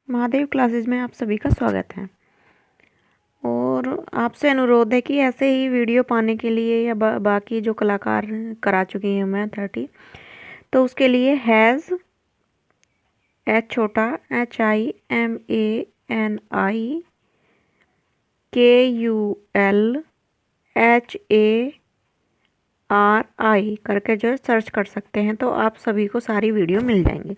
Mahadev classes में आप सभी का स्वागत है। और आपसे अनुरोध है कि ऐसे ही वीडियो पाने के लिए या बाकी जो कलाकार करा चुकी हूँ मैं 30, तो उसके लिए हैज़ H छोटा HIMANI KULHARI करके जो है सर्च कर सकते हैं, तो आप सभी को सारी वीडियो मिल जाएंगी।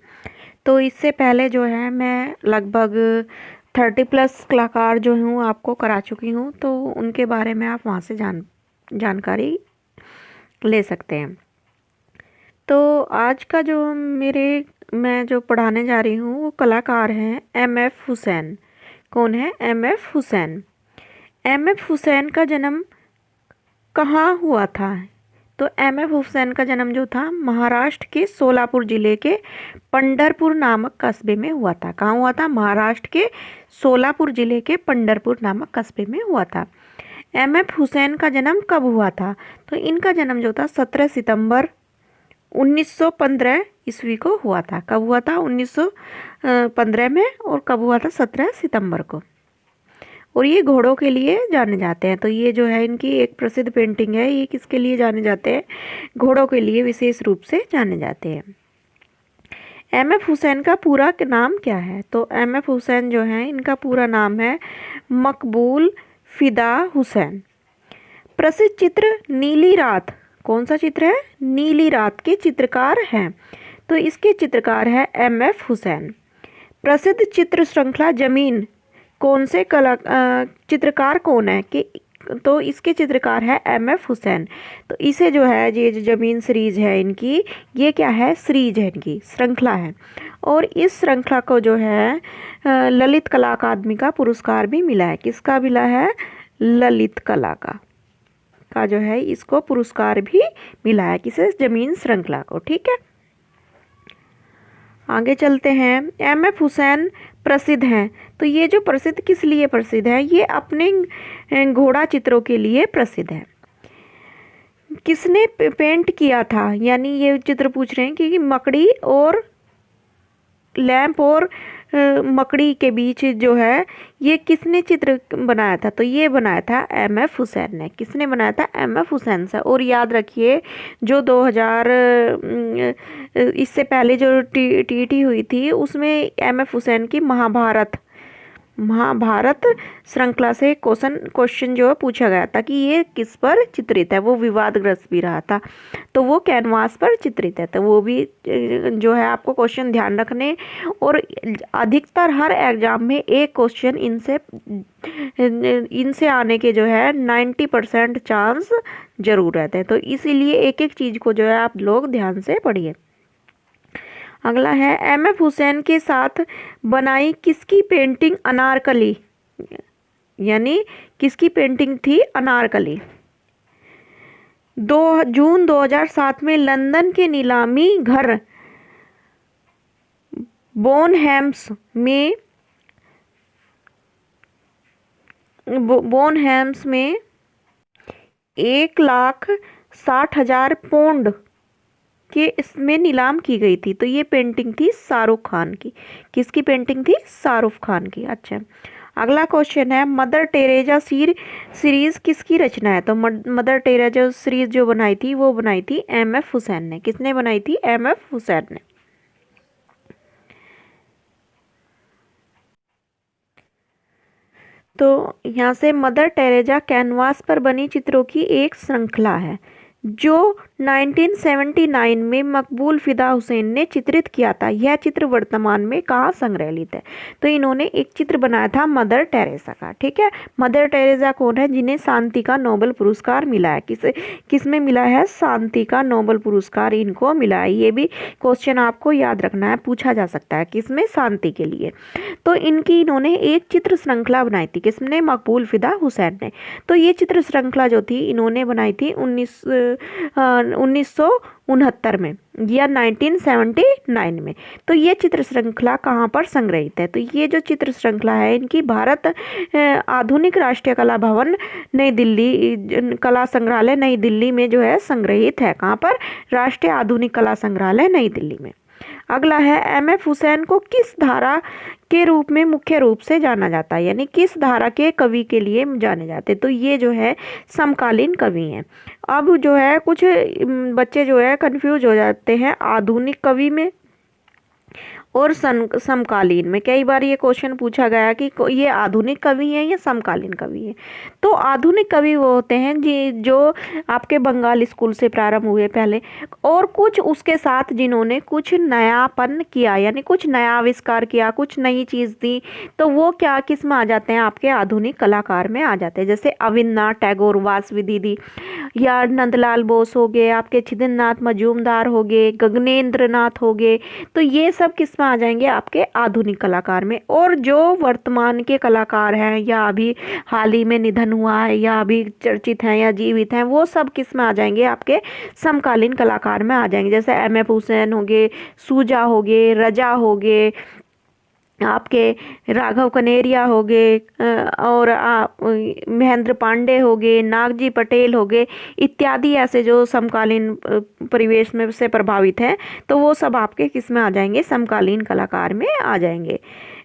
तो इससे पहले जो है मैं लगभग 30+ कलाकार जो हूँ आपको करा चुकी हूँ, तो उनके बारे में आप वहाँ से जानकारी ले सकते हैं। तो आज का जो मैं जो पढ़ाने जा रही हूँ वो कलाकार हैं MF हुसैन। कौन है? MF हुसैन। MF हुसैन का जन्म कहाँ हुआ था? तो MF हुसैन का जन्म जो था महाराष्ट्र के सोलापुर जिले के पंढरपुर नामक कस्बे में हुआ था। कहाँ हुआ था? महाराष्ट्र के सोलापुर जिले के पंढरपुर नामक कस्बे में हुआ था। MF हुसैन का जन्म कब हुआ था? तो इनका जन्म जो था 17 सितंबर 1915 ईस्वी को हुआ था। कब हुआ था? 1915 में। और कब हुआ था? 17 सितंबर को। और ये घोड़ों के लिए जाने जाते हैं। तो ये जो है इनकी एक प्रसिद्ध पेंटिंग है। ये किसके लिए जाने जाते हैं? घोड़ों के लिए विशेष रूप से जाने जाते हैं। MF हुसैन का पूरा नाम क्या है? तो MF हुसैन जो है इनका पूरा नाम है मकबूल फिदा हुसैन। प्रसिद्ध चित्र नीली रात। कौन सा चित्र है? नीली रात के चित्रकार हैं। तो इसके चित्रकार है MF हुसैन। प्रसिद्ध चित्र श्रृंखला जमीन। कौन से चित्रकार कौन है कि? तो इसके चित्रकार है MF हुसैन। तो इसे जो है ये जो जमीन सीरीज है इनकी, ये क्या है? सीरीज है, इनकी श्रृंखला है। और इस श्रृंखला को जो है ललित कला अकादमी का पुरस्कार भी मिला है। किसका मिला है? ललित कला का जो है इसको पुरस्कार भी मिला है। किसे? जमीन श्रृंखला को। ठीक है, आगे चलते हैं। MF हुसैन प्रसिद्ध हैं। तो ये जो प्रसिद्ध किस लिए प्रसिद्ध है? ये अपने घोड़ा चित्रों के लिए प्रसिद्ध है। किसने पेंट किया था? यानी ये चित्र पूछ रहे हैं कि मकड़ी और लैंप और मकड़ी के बीच जो है ये किसने चित्र बनाया था? तो ये बनाया था MF हुसैन ने। किसने बनाया था? MF हुसैन से। और याद रखिए जो 2000 इससे पहले जो TET हुई थी उसमें MF हुसैन की महाभारत श्रृंखला से क्वेश्चन जो है पूछा गया था कि ये किस पर चित्रित है। वो विवादग्रस्त भी रहा था, तो वो कैनवास पर चित्रित है। तो वो भी जो है आपको क्वेश्चन ध्यान रखने। और अधिकतर हर एग्जाम में एक क्वेश्चन इनसे आने के जो है 90% चांस जरूर रहते हैं। तो इसीलिए एक एक चीज़ को जो है आप लोग ध्यान से पढ़िए। अगला है MF हुसैन के साथ बनाई किसकी पेंटिंग अनारकली? यानी किसकी पेंटिंग थी? अनारकली। 2 जून 2007 में लंदन के नीलामी घर बोनहेम्स में 1,60,000 पाउंड के इसमें नीलाम की गई थी। तो ये पेंटिंग थी शाहरुख खान की। किसकी पेंटिंग थी? शाहरुख खान की। अच्छा, अगला क्वेश्चन है मदर टेरेजा सीरीज किसकी रचना है? तो मदर टेरेजा सीरीज जो बनाई थी वो बनाई थी MF हुसैन ने। किसने बनाई थी? MF हुसैन ने। तो यहाँ से मदर टेरेजा कैनवास पर बनी चित्रों की एक श्रृंखला है जो 1979 में मकबूल फिदा हुसैन ने चित्रित किया था। यह चित्र वर्तमान में कहाँ संग्रहित है? तो इन्होंने एक चित्र बनाया था मदर टेरेसा का। ठीक है, मदर टेरेसा कौन है? जिन्हें शांति का नोबेल पुरस्कार मिला है। किसमें मिला है? शांति का नोबेल पुरस्कार इनको मिला है। ये भी क्वेश्चन आपको याद रखना है, पूछा जा सकता है। किसमें? शांति के लिए। तो इन्होंने एक चित्र श्रृंखला बनाई थी। किसने? मकबूल फिदा हुसैन ने। तो ये चित्र श्रृंखला जो थी इन्होंने बनाई थी 1969 में या 1979 में। तो ये चित्र श्रृंखला कहाँ पर संग्रहित है? तो ये जो चित्र श्रृंखला है इनकी भारत आधुनिक राष्ट्रीय कला भवन नई दिल्ली कला संग्रहालय नई दिल्ली में जो है संग्रहित है। कहाँ पर? राष्ट्रीय आधुनिक कला संग्रहालय नई दिल्ली में। अगला है एम.एफ. हुसैन को किस धारा के रूप में मुख्य रूप से जाना जाता है, यानी किस धारा के कवि के लिए जाने जाते हैं, तो ये जो है समकालीन कवि हैं। अब जो है कुछ बच्चे जो है कंफ्यूज हो जाते हैं आधुनिक कवि में और समकालीन में। कई बार ये क्वेश्चन पूछा गया कि ये आधुनिक कवि है या समकालीन कवि है। तो आधुनिक कवि वो होते हैं जो आपके बंगाल स्कूल से प्रारंभ हुए पहले, और कुछ उसके साथ जिन्होंने कुछ नयापन किया, यानी कुछ नया आविष्कार किया, कुछ नई चीज़ दी, तो वो क्या किस में आ जाते हैं, आपके आधुनिक कलाकार में आ जाते हैं। जैसे अविनाश टैगोर, वासवी दीदी, या नंदलाल बोस हो गए, आपके छिदननाथ मजूमदार हो गए, गगनेंद्र नाथ हो गए, तो ये सब किस में आ जाएंगे, आपके आधुनिक कलाकार में। और जो वर्तमान के कलाकार हैं या अभी हाल ही में निधन हुआ है या अभी चर्चित हैं या जीवित हैं, वो सब किस में आ जाएंगे, आपके समकालीन कलाकार में आ जाएंगे। जैसे एम.एफ. हुसैन हो गए, सूजा हो गए, रजा हो गए, आपके राघव कनेरिया हो गए, और महेंद्र पांडे हो गए, नागजी पटेल हो गए, इत्यादि ऐसे जो समकालीन परिवेश में से प्रभावित हैं, तो वो सब आपके किस में आ जाएंगे, समकालीन कलाकार में आ जाएंगे।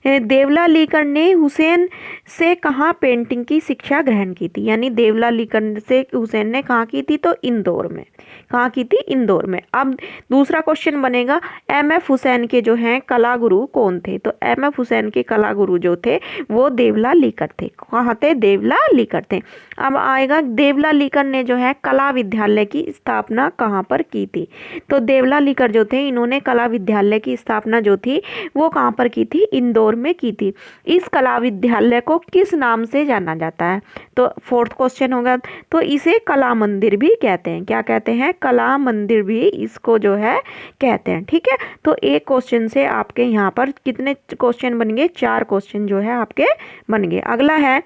देवला लीकर ने हुसैन से कहाँ पेंटिंग की शिक्षा ग्रहण की थी, यानी देवला लीकर से हुसैन ने कहाँ की थी, तो इंदौर में। कहाँ की थी, इंदौर में। अब दूसरा क्वेश्चन बनेगा, एम.एफ. हुसैन के जो हैं कला गुरु कौन थे, तो एम.एफ. हुसैन के कला गुरु जो थे वो देवला लीकर थे। कहाँ थे, देवला लीकर थे। अब आएगा देवला लीकर ने जो है कला विद्यालय की स्थापना कहाँ पर की थी, तो देवला लीकर जो थे इन्होंने कला विद्यालय की स्थापना जो थी वो कहाँ पर की थी, इंदौर में की थी। इस कला विद्यालय को किस नाम से जाना जाता है, तो फोर्थ क्वेश्चन होगा, तो इसे कला मंदिर भी कहते हैं। क्या कहते हैं, कला मंदिर भी इसको जो है कहते हैं। ठीक है, तो एक क्वेश्चन से आपके यहाँ पर कितने क्वेश्चन बन गए, 4 क्वेश्चन जो है आपके बन गए। अगला है,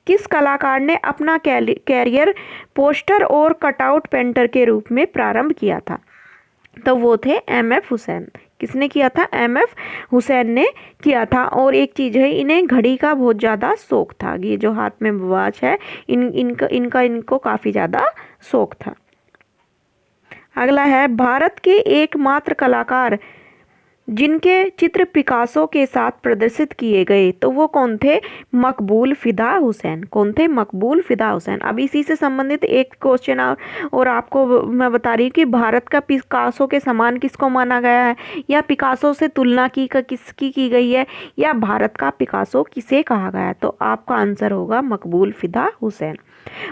किस कलाकार ने अपना कैरियर पोस्टर और कटआउट पेंटर के रूप में प्रारंभ किया था, तो वो थे एम.एफ. हुसैन। किसने किया था, एम.एफ. हुसैन ने किया था। और एक चीज़ है, इन्हें घड़ी का बहुत ज़्यादा शौक था। ये जो हाथ में वॉच है इनको काफ़ी ज़्यादा शौक था। अगला है, भारत के एकमात्र कलाकार जिनके चित्र पिकासो के साथ प्रदर्शित किए गए, तो वो कौन थे, मकबूल फिदा हुसैन। कौन थे, मकबूल फिदा हुसैन। अब इसी से संबंधित एक क्वेश्चन और आपको मैं बता रही हूँ कि भारत का पिकासो के समान किसको माना गया है, या पिकासो से तुलना किसकी की गई है, या भारत का पिकासो किसे कहा गया है, तो आपका आंसर होगा मकबूल फिदा हुसैन।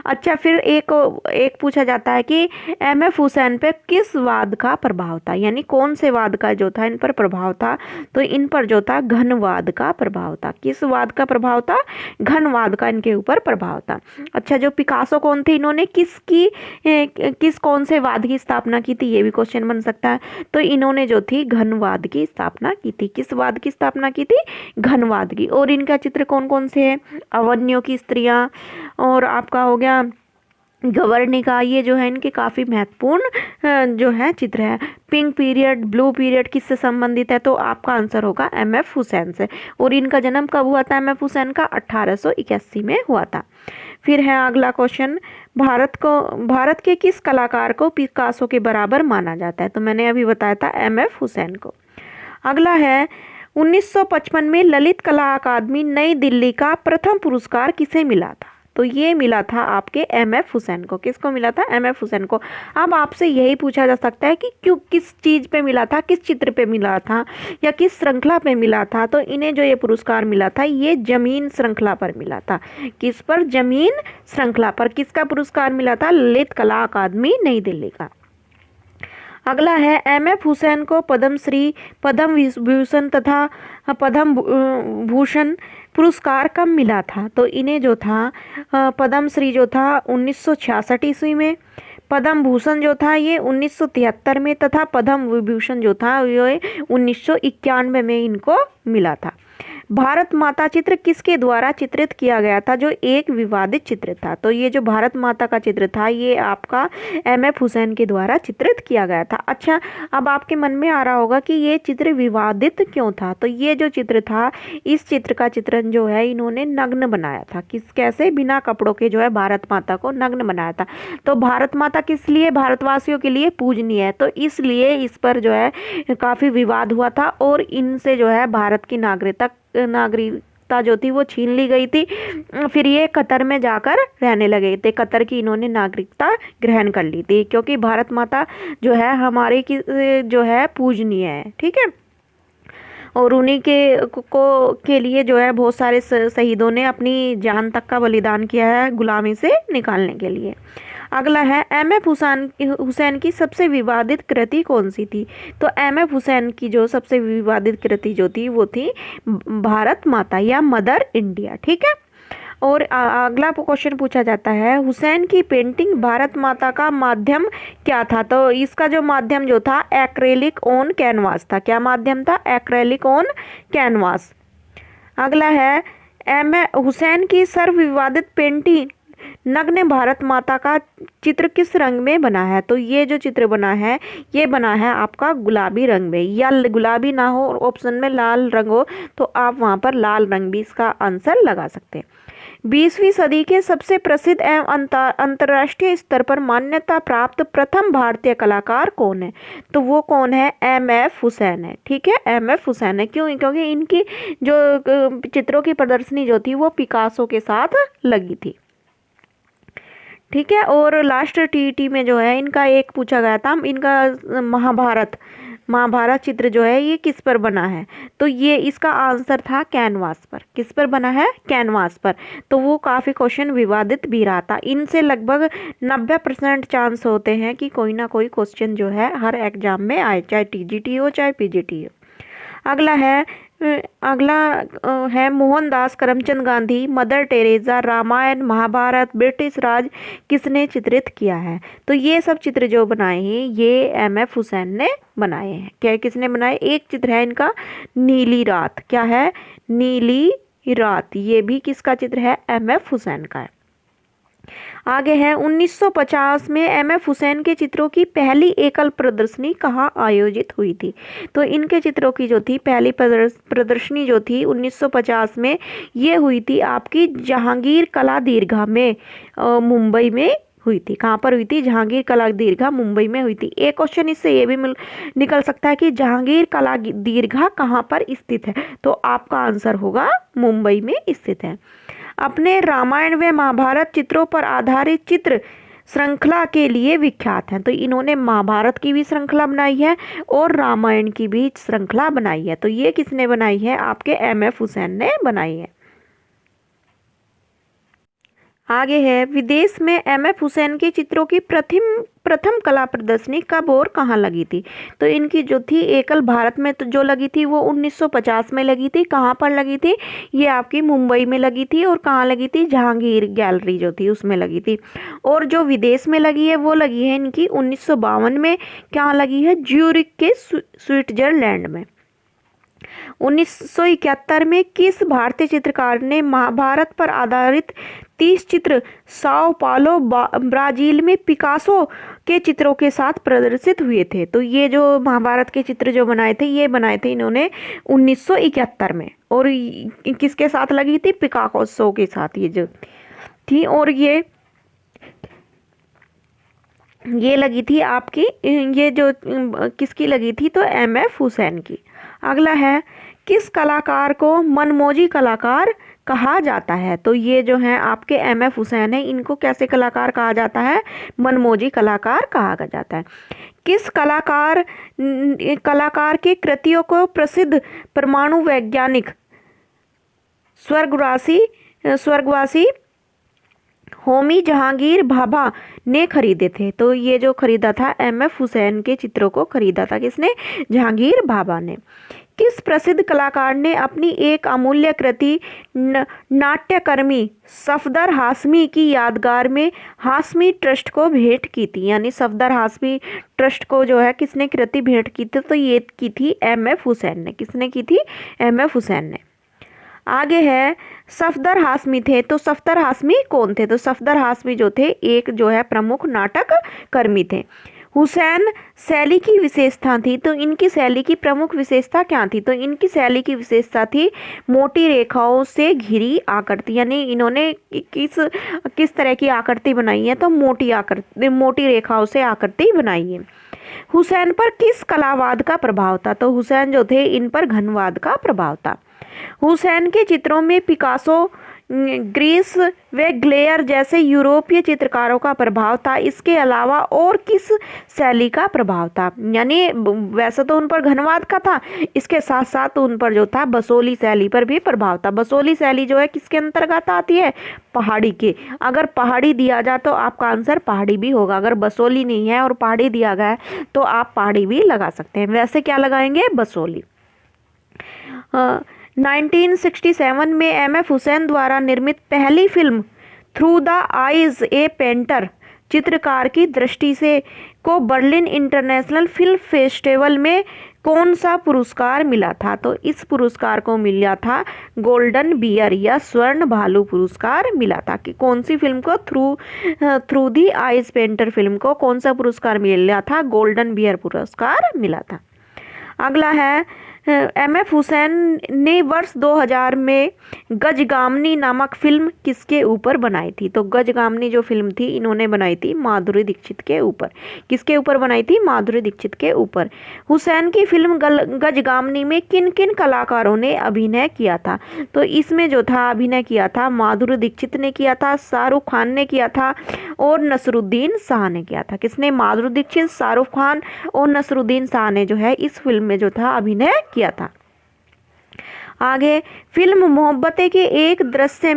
अच्छा, फिर एक पूछा जाता है कि एम.एफ. हुसैन पे किस वाद का प्रभाव था, यानी कौन से वाद का जो था इन पर प्रभाव था, तो इन पर जो था घनवाद का प्रभाव था। किस वाद का प्रभाव था, घनवाद का इनके ऊपर प्रभाव था। अच्छा, जो पिकासो कौन थे, इन्होंने किस कौन से वाद की स्थापना की थी, ये भी क्वेश्चन बन सकता है। तो इन्होंने जो थी घनवाद की स्थापना की थी। किस वाद की स्थापना की थी, घनवाद की। और इनका चित्र कौन कौन से है, अवनियों की स्त्रियां, और आपका हो गया गवर्निका, ये जो है इनके काफ़ी महत्वपूर्ण जो है चित्र है। पिंक पीरियड, ब्लू पीरियड किससे संबंधित है, तो आपका आंसर होगा एम.एफ. हुसैन से। और इनका जन्म कब हुआ था, एम.एफ. हुसैन का 1881 में हुआ था। फिर है अगला क्वेश्चन, भारत के किस कलाकार को पिकासो के बराबर माना जाता है, तो मैंने अभी बताया था एम.एफ. हुसैन को। अगला है, 1955 में ललित कला अकादमी नई दिल्ली का प्रथम पुरस्कार किसे मिला था, तो ये मिला था आपके एम.एफ. हुसैन को। किसको मिला था, एम.एफ. हुसैन को। अब आपसे यही पूछा जा सकता है कि क्यों, किस चीज़ पे मिला था, किस चित्र पे मिला था, या किस श्रृंखला पे मिला था, तो इन्हें जो ये पुरस्कार मिला था ये जमीन श्रृंखला पर मिला था। किस पर, जमीन श्रृंखला पर। किसका पुरस्कार मिला था, ललित कला अकादमी नई दिल्ली का। अगला है, एम.एफ. हुसैन को पद्मश्री, पद्म विभूषण तथा पद्म भूषण पुरस्कार कब मिला था, तो इन्हें जो था पद्मश्री जो था 1966 ईस्वी में, पद्म भूषण जो था ये 1973 में, तथा पद्म विभूषण जो था ये 1991 में इनको मिला था। भारत माता चित्र किसके द्वारा चित्रित किया गया था, जो एक विवादित चित्र था। तो ये जो भारत माता का चित्र था ये आपका एम.एफ. हुसैन के द्वारा चित्रित किया गया था। अच्छा, अब आपके मन में आ रहा होगा कि ये चित्र विवादित क्यों था। तो ये जो चित्र था, इस चित्र का चित्रण जो है इन्होंने नग्न बनाया था। कैसे, बिना कपड़ों के जो है भारत माता को नग्न बनाया था। तो भारत माता किस लिए, भारतवासियों के लिए पूजनीय है, तो इसलिए इस पर जो है काफ़ी विवाद हुआ था और इनसे जो है भारत की नागरिकता जो थी वो छीन ली गई थी। फिर ये कतर में जाकर रहने लगे थे। कतर की इन्होंने नागरिकता ग्रहण कर ली थी, क्योंकि भारत माता जो है हमारी की जो है पूजनीय है। ठीक है, और उन्हीं के लिए जो है बहुत सारे शहीदों ने अपनी जान तक का बलिदान किया है गुलामी से निकालने के लिए। अगला है एम.एफ. हुसैन की सबसे विवादित कृति कौन सी थी। तो एम.एफ. हुसैन की जो सबसे विवादित कृति जो थी वो थी भारत माता या मदर इंडिया। ठीक है, और अगला क्वेश्चन पूछा जाता है, हुसैन की पेंटिंग भारत माता का माध्यम क्या था। तो इसका जो माध्यम जो था एक्रेलिक ऑन कैनवास था। क्या माध्यम था, एक्रेलिक ऑन कैनवास। अगला है हुसैन की सर्वविवादित पेंटिंग नग्न भारत माता का चित्र किस रंग में बना है। तो ये जो चित्र बना है ये बना है आपका गुलाबी रंग में, या गुलाबी ना हो और ऑप्शन में लाल रंग हो तो आप वहाँ पर लाल रंग भी इसका आंसर लगा सकते हैं। 20वीं सदी के सबसे प्रसिद्ध एवं अंतर्राष्ट्रीय स्तर पर मान्यता प्राप्त प्रथम भारतीय कलाकार कौन है। तो वो कौन है, एम.एफ. हुसैन है। ठीक है, एम.एफ. हुसैन है। क्यों, क्योंकि इनकी जो चित्रों की प्रदर्शनी जो थी वो पिकासो के साथ लगी थी। ठीक है, और लास्ट टीईटी में जो है इनका एक पूछा गया था, इनका महाभारत चित्र जो है ये किस पर बना है। तो ये इसका आंसर था कैनवास पर। किस पर बना है, कैनवास पर। तो वो काफ़ी क्वेश्चन विवादित भी रहा था। इनसे लगभग 90% चांस होते हैं कि कोई ना कोई क्वेश्चन जो है हर एग्जाम में आए, चाहे टीजीटी हो चाहे पीजीटी हो। अगला है Mohandas Karamchand Gandhi, Mother Teresa, Ramayan, Mahabharat, British Raj किसने चित्रित किया है। तो ये सब चित्र जो बनाए हैं ये एम.एफ. हुसैन ने बनाए हैं। क्या किसने बनाए, एक चित्र है इनका नीली रात। क्या है, नीली रात। ये भी किसका चित्र है, एम.एफ. हुसैन का है। आगे है 1950 में एम.एफ. हुसैन के चित्रों की पहली एकल प्रदर्शनी कहाँ आयोजित हुई थी। तो इनके चित्रों की जो थी पहली प्रदर्शनी जो थी 1950 में ये हुई थी आपकी जहांगीर कला दीर्घा में, मुंबई में हुई थी। कहाँ पर हुई थी, जहांगीर कला दीर्घा मुंबई में हुई थी। एक क्वेश्चन इससे ये भी निकल सकता है कि जहांगीर कला दीर्घा कहाँ पर स्थित है। तो आपका आंसर होगा मुंबई में स्थित है। अपने रामायण व महाभारत चित्रों पर आधारित चित्र श्रृंखला के लिए विख्यात हैं। तो इन्होंने महाभारत की भी श्रृंखला बनाई है और रामायण की भी श्रृंखला बनाई है। तो ये किसने बनाई है, आपके एम.एफ. हुसैन ने बनाई है। आगे है विदेश में एम.एफ. हुसैन के चित्रों की प्रथम कला प्रदर्शनी कब और कहाँ लगी थी। तो इनकी जो थी एकल भारत में तो जो लगी थी वो 1950 में लगी थी। कहाँ पर लगी थी, ये आपकी मुंबई में लगी थी। और कहाँ लगी थी, जहांगीर गैलरी जो थी उसमें लगी थी। और जो विदेश में लगी है वो लगी है इनकी 1952 में। कहाँ लगी है, ज्यूरिक के स्विट्जरलैंड में। 1971 में किस भारतीय चित्रकार ने महाभारत पर आधारित 30 चित्र साओ पालो ब्राजील में पिकासो के चित्रों के साथ प्रदर्शित हुए थे। तो ये जो महाभारत के चित्र जो बनाए थे ये बनाए थे इन्होंने 1971 में। और किसके साथ लगी थी, पिकासो के साथ ये जो थी। और ये लगी थी आपकी, ये जो किसकी लगी थी, तो एम.एफ. हुसैन की। अगला है किस कलाकार को मनमोजी कलाकार कहा जाता है। तो ये जो है आपके एम.एफ. हुसैन है, इनको कैसे कलाकार कहा जाता है, मनमोजी कलाकार कहा जाता है। किस कलाकार के कृतियों को प्रसिद्ध परमाणु वैज्ञानिक स्वर्गवासी होमी जहांगीर भाभा ने खरीदे थे। तो ये जो खरीदा था एम.एफ. हुसैन के चित्रों को खरीदा था किसने, जहांगीर भाभा ने। किस प्रसिद्ध कलाकार ने अपनी एक अमूल्य कृति नाट्यकर्मी सफदर हाशमी की यादगार में हाशमी ट्रस्ट को भेंट की थी। यानी सफदर हाशमी ट्रस्ट को जो है किसने कृति भेंट की थी, तो ये की थी एम.एफ. हुसैन ने। किसने की थी, एम.एफ. हुसैन ने। आगे है सफदर हाशमी थे, तो सफदर हाशमी कौन थे? तो सफदर हाशमी जो थे एक जो है प्रमुख नाटक कर्मी थे। हुसैन शैली की विशेषता थी, तो इनकी शैली की प्रमुख विशेषता क्या थी? तो इनकी शैली की विशेषता थी मोटी रेखाओं से घिरी आकृति, यानी इन्होंने किस किस तरह की आकृति बनाई है? तो मोटी रेखाओं से आकृति बनाई है। हुसैन पर किस कलावाद का प्रभाव था? तो हुसैन जो थे इन पर घनवाद का प्रभाव था। हुसैन के चित्रों में पिकासो, ग्रीस व ग्लेयर जैसे यूरोपीय चित्रकारों का प्रभाव था। इसके अलावा और किस शैली का प्रभाव था? यानी वैसे तो उन पर घनवाद का था, इसके साथ साथ उन पर जो था बसोली शैली पर भी प्रभाव था। बसोली शैली जो है किसके अंतर्गत आती है? पहाड़ी के। अगर पहाड़ी दिया जाए तो आपका आंसर पहाड़ी भी होगा। अगर बसोली नहीं है और पहाड़ी दिया गया है तो आप पहाड़ी भी लगा सकते हैं। वैसे क्या लगाएंगे? बसोली। 1967 में एम.एफ. हुसैन द्वारा निर्मित पहली film through the eyes A painter चित्रकार की दृष्टि से को बर्लिन इंटरनेशनल फिल्म फेस्टिवल में कौन सा पुरस्कार मिला था? तो इस पुरस्कार को मिला था गोल्डन बियर या स्वर्ण भालू पुरस्कार मिला था। कि कौन सी फिल्म को? Through the eyes painter film को कौन सा पुरस्कार मिला था? गोल्डन बियर पुरस्कार मिला था। अगला है एम.एफ. हुसैन ने वर्ष 2000 में गजगामनी नामक फिल्म किसके ऊपर बनाई थी? तो गजगामनी जो फिल्म थी इन्होंने बनाई थी माधुरी दीक्षित के ऊपर। किसके ऊपर बनाई थी? माधुरी दीक्षित के ऊपर। हुसैन की फिल्म गजगामनी में किन किन कलाकारों ने अभिनय किया था? तो इसमें जो था अभिनय किया था माधुरी दीक्षित ने किया था, शाहरुख खान ने किया था और नसरुद्दीन शाह ने किया था। किसने? माधुरी दीक्षित, शाहरुख खान और नसरुद्दीन शाह ने जो है इस फिल्म में जो था अभिनय किया था। आगे फिल्म मोहब्बतें के एक दृश्य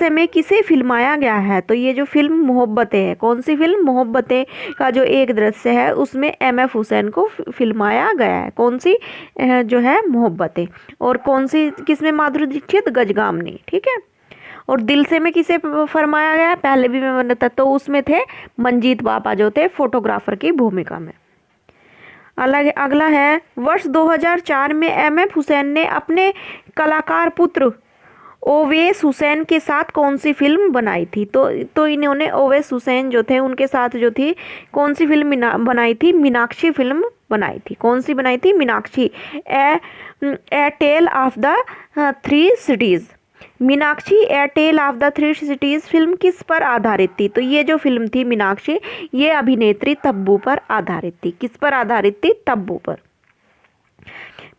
में किसे फिल्माया गया है? तो ये जो फिल्म मोहब्बतें है, कौन सी फिल्म? मोहब्बतें का जो एक दृश्य है उसमें एम.एफ. हुसैन को फिल्माया गया है। कौन सी? जो है मोहब्बतें। और कौन सी किसमें? माधुरी दीक्षित, गजगामनी। ठीक है। और दिल से में किसे फरमाया गया? पहले भी मैं बताता, तो उसमें थे मंजीत बापा जो थे फोटोग्राफर की भूमिका में। अगला है वर्ष 2004 में एम.एफ. हुसैन ने अपने कलाकार पुत्र ओवैस हुसैन के साथ कौन सी फिल्म बनाई थी? तो इन्होंने ओवैस हुसैन जो थे उनके साथ जो थी कौन सी फिल्म बनाई थी? मीनाक्षी फिल्म बनाई थी। कौन सी बनाई थी? Meenakshi, a tale of the three cities. Meenakshi a tale of the three cities film किस पर आधारित थी? तो ये जो फिल्म थी मीनाक्षी, ये अभिनेत्री तब्बू पर आधारित थी। किस पर आधारित थी? तब्बू पर।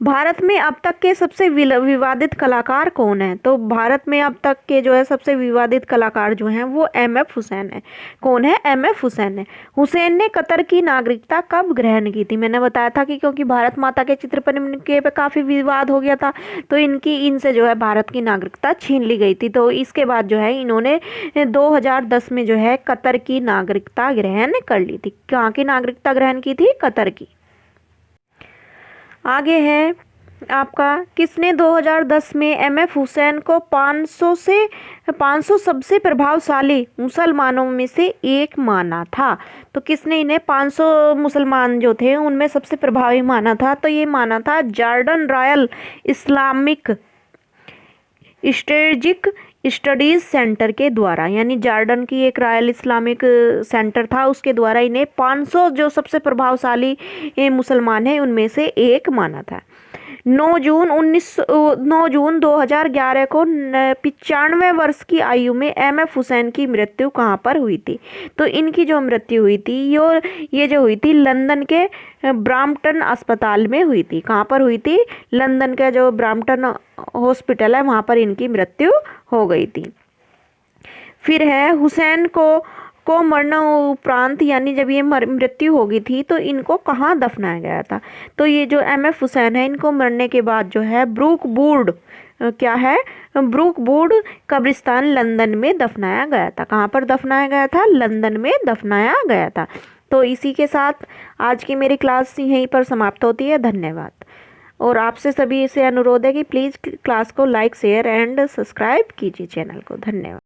भारत में अब तक के सबसे विवादित कलाकार कौन है? तो भारत में अब तक के जो है सबसे विवादित कलाकार जो हैं वो एम.एफ. हुसैन है। कौन है? एम.एफ. हुसैन है। हुसैन ने कतर की नागरिकता कब ग्रहण की थी? मैंने बताया था कि क्योंकि भारत माता के चित्र पर इनके पे काफ़ी विवाद हो गया था तो इनसे जो है भारत की नागरिकता छीन ली गई थी। तो इसके बाद जो है इन्होंने 2010 में जो है कतर की नागरिकता ग्रहण कर ली थी। कहाँ की नागरिकता ग्रहण की थी? कतर की। आगे है आपका किसने 2010 में एम.एफ. हुसैन को 500 सबसे प्रभावशाली मुसलमानों में से एक माना था? तो किसने इन्हें 500 मुसलमान जो थे उनमें सबसे प्रभावी माना था? तो ये माना था Jordan royal Islamic strategic studies centre के द्वारा। यानी जॉर्डन की एक रॉयल इस्लामिक सेंटर था, उसके द्वारा इन्हें 500 जो सबसे प्रभावशाली मुसलमान हैं उनमें से एक माना था। 9 जून 2011 को 95 वर्ष की आयु में एम.एफ. हुसैन की मृत्यु कहाँ पर हुई थी? तो इनकी जो मृत्यु हुई थी ये जो हुई थी लंदन के ब्रैम्पटन अस्पताल में हुई थी। कहाँ पर हुई थी? लंदन का जो ब्रैम्पटन हॉस्पिटल है वहाँ पर इनकी मृत्यु हो गई थी। फिर है हुसैन को मरणोपरांत यानी जब ये मृत्यु हो गई थी तो इनको कहाँ दफनाया गया था? तो ये जो एम.एफ. हुसैन है इनको मरने के बाद जो है ब्रूकवुड क्या है? ब्रूकवुड कब्रिस्तान लंदन में दफनाया गया था। कहाँ पर दफनाया गया था? लंदन में दफनाया गया था। तो इसी के साथ आज की मेरी क्लास यहीं पर समाप्त होती है। धन्यवाद। और आपसे सभी से अनुरोध है कि प्लीज़ क्लास को लाइक, शेयर एंड सब्सक्राइब कीजिए चैनल को। धन्यवाद।